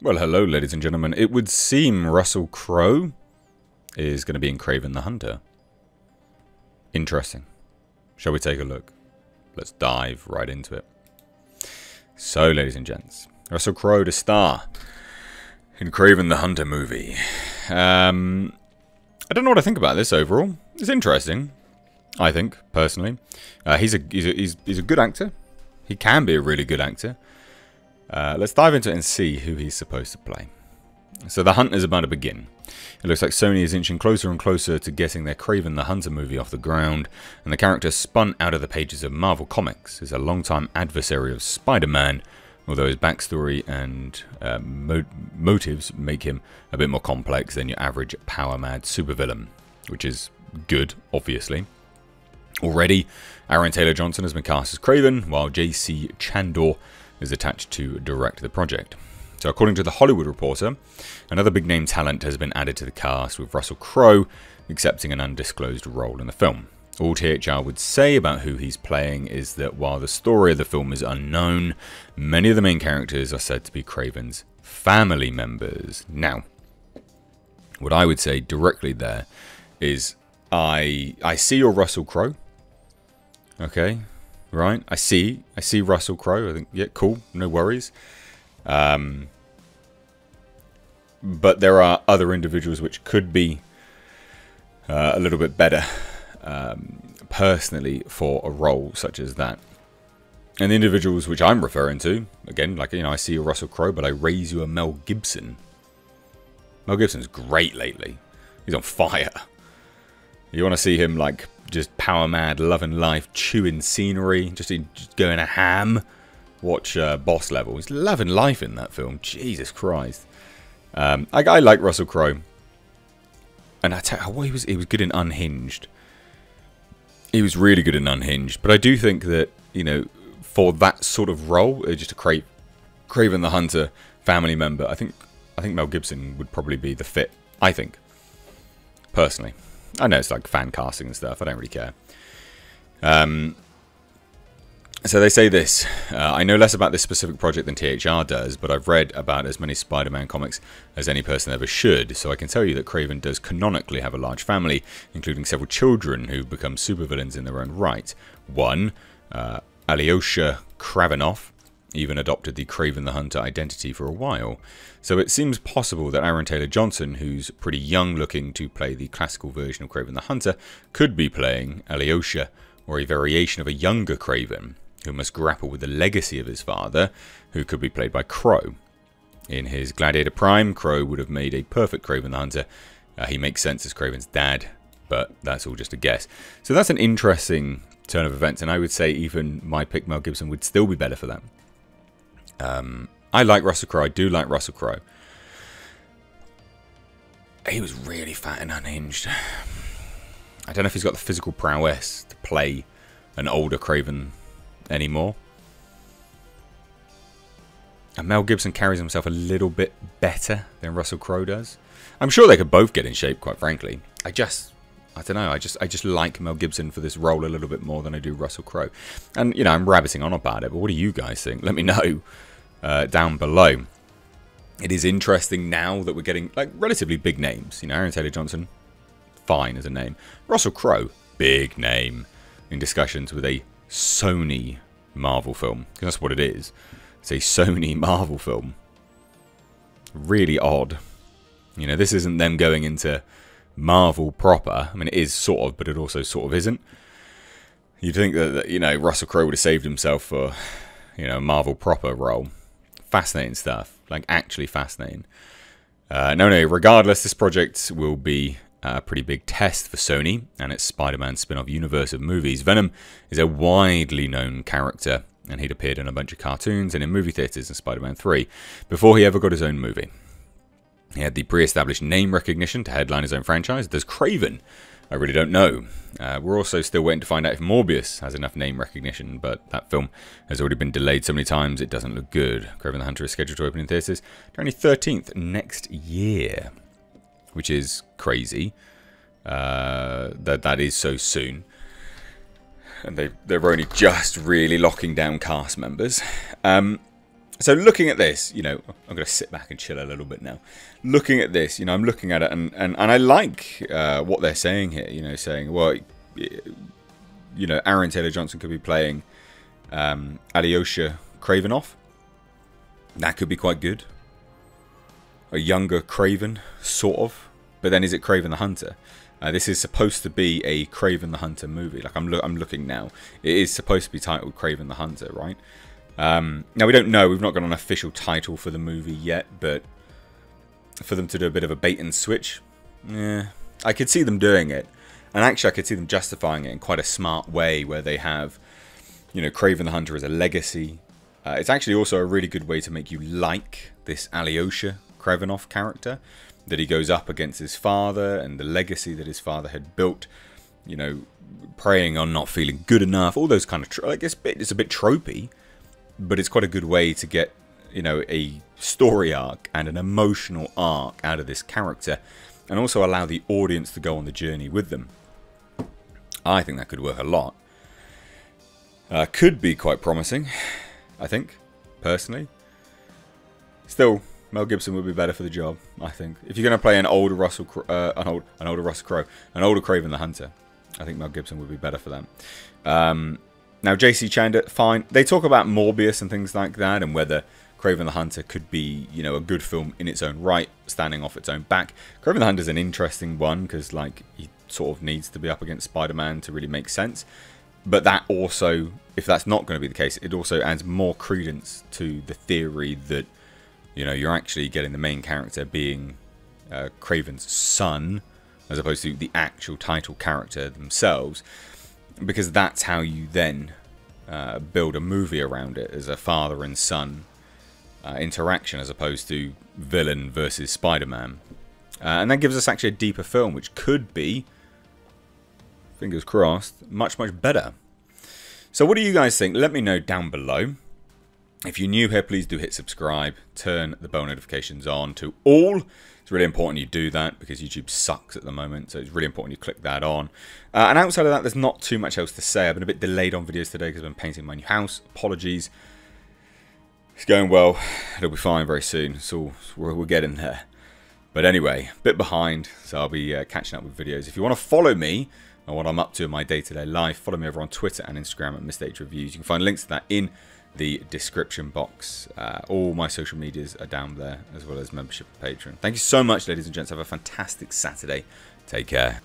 Well, hello, ladies and gentlemen. It would seem Russell Crowe is going to be in Kraven the Hunter. Interesting. Shall we take a look? Let's dive right into it. So, ladies and gents, Russell Crowe to star in Kraven the Hunter movie. I don't know what I think about this overall. It's interesting, I think, personally. He's a good actor. He can be a really good actor. Let's dive into it and see who he's supposed to play. So the hunt is about to begin. It looks like Sony is inching closer and closer to getting their Kraven the Hunter movie off the ground, and the character spun out of the pages of Marvel Comics is a longtime adversary of Spider-Man, although his backstory and motives make him a bit more complex than your average power-mad supervillain, which is good, obviously. Already, Aaron Taylor Johnson has been cast as Kraven, while J.C. Chandor is attached to direct the project. So according to The Hollywood Reporter, another big-name talent has been added to the cast, with Russell Crowe accepting an undisclosed role in the film. All THR would say about who he's playing is that while the story of the film is unknown, many of the main characters are said to be Kraven's family members. Now, what I would say directly there is I see your Russell Crowe. Okay, right? I see Russell Crowe. I think, yeah, cool, no worries. But there are other individuals which could be a little bit better, personally, for a role such as that. And the individuals which I'm referring to, again, like, I see a Russell Crowe, but I raise you a Mel Gibson. Mel Gibson's great lately. He's on fire. You want to see him, like, just power mad, loving life, chewing scenery, just going a ham. Watch Boss Level. He's loving life in that film. Jesus Christ. I like Russell Crowe. And I tell you, he was good in Unhinged. He was really good in Unhinged. But I do think that, for that sort of role, just a Kraven the Hunter family member, I think Mel Gibson would probably be the fit. I think. Personally. I know it's like fan casting and stuff. I don't really care. So they say this. I know less about this specific project than THR does, but I've read about as many Spider-Man comics as any person ever should, so I can tell you that Kraven does canonically have a large family, including several children who become supervillains in their own right. One, Alyosha Kravinoff, even adopted the Kraven the Hunter identity for a while. So it seems possible that Aaron Taylor Johnson, who's pretty young looking to play the classical version of Kraven the Hunter, could be playing Alyosha, or a variation of a younger Kraven, who must grapple with the legacy of his father, who could be played by Crowe. In his Gladiator Prime, Crowe would have made a perfect Kraven the Hunter. He makes sense as Kraven's dad, but that's all just a guess. So that's an interesting turn of events, and I would say even my pick, Mel Gibson, would still be better for that. I like Russell Crowe. I do like Russell Crowe. He was really fat and Unhinged. I don't know if he's got the physical prowess to play an older Kraven anymore. And Mel Gibson carries himself a little bit better than Russell Crowe does. I'm sure they could both get in shape, quite frankly. I don't know. I just like Mel Gibson for this role a little bit more than I do Russell Crowe. And, I'm rabbiting on about it, but what do you guys think? Let me know down below. It is interesting now that we're getting, like, relatively big names. Aaron Taylor Johnson, fine as a name. Russell Crowe, big name, in discussions with a Sony Marvel film. Because that's what it is. It's a Sony Marvel film. Really odd. This isn't them going into Marvel proper. I mean, it is sort of, but it also sort of isn't. You'd think that Russell Crowe would have saved himself for, a Marvel proper role. Fascinating stuff. Like, actually fascinating. No, regardless, this project will be a pretty big test for Sony and its Spider-Man spin-off universe of movies. Venom is a widely known character, and he'd appeared in a bunch of cartoons and in movie theatres in Spider-Man 3 before he ever got his own movie. He had the pre-established name recognition to headline his own franchise. Does Kraven? I really don't know. We're also still waiting to find out if Morbius has enough name recognition, but that film has already been delayed so many times it doesn't look good. Kraven the Hunter is scheduled to open in theatres January 13th next year, which is crazy. That is so soon. And they're only just really locking down cast members. So looking at this, you know, I'm going to sit back and chill a little bit now. Looking at this, you know, I'm looking at it and I like what they're saying here, you know, saying, well, you know, Aaron Taylor-Johnson could be playing Alyosha Kravinoff. That could be quite good. A younger Kraven, sort of. But then is it Kraven the Hunter? This is supposed to be a Kraven the Hunter movie. Like I'm looking now. It is supposed to be titled Kraven the Hunter, right? Now we don't know. We've not got an official title for the movie yet. But for them to do a bit of a bait and switch, yeah, I could see them doing it. And actually I could see them justifying it in quite a smart way where they have, you know, Kraven the Hunter as a legacy. It's actually also a really good way to make you like this Alyosha Kravinoff character, that he goes up against his father and the legacy that his father had built, you know, preying on not feeling good enough, all those kind of, like it's a bit tropey, but it's quite a good way to get, you know, a story arc and an emotional arc out of this character, and also allow the audience to go on the journey with them. I think that could work a lot. Could be quite promising, I think, personally. Still, Mel Gibson would be better for the job, I think. If you're going to play an older Russell Crowe, an older Kraven the Hunter, I think Mel Gibson would be better for that. Now, J.C. Chanda, fine. They talk about Morbius and things like that, and whether Kraven the Hunter could be, you know, a good film in its own right, standing off its own back. Kraven the Hunter is an interesting one because, like, he sort of needs to be up against Spider-Man to really make sense. But that also, if that's not going to be the case, it also adds more credence to the theory that, you know, you're actually getting the main character being Kraven's son, as opposed to the actual title character themselves, because that's how you then build a movie around it, as a father and son interaction, as opposed to villain versus Spider-Man. And that gives us actually a deeper film, which could be, fingers crossed, much, much better. So what do you guys think? Let me know down below. If you're new here, please do hit subscribe. Turn the bell notifications on to all. It's really important you do that because YouTube sucks at the moment. So it's really important you click that on. And outside of that, there's not too much else to say. I've been a bit delayed on videos today because I've been painting my new house. Apologies. It's going well. It'll be fine very soon. So we're getting there. But anyway, a bit behind. So I'll be catching up with videos. If you want to follow me and what I'm up to in my day-to-day life, follow me over on Twitter and Instagram at Mr. Reviews. You can find links to that in the description box. All my social medias are down there, as well as membership and Patreon. Thank you so much, ladies and gents. Have a fantastic Saturday. Take care.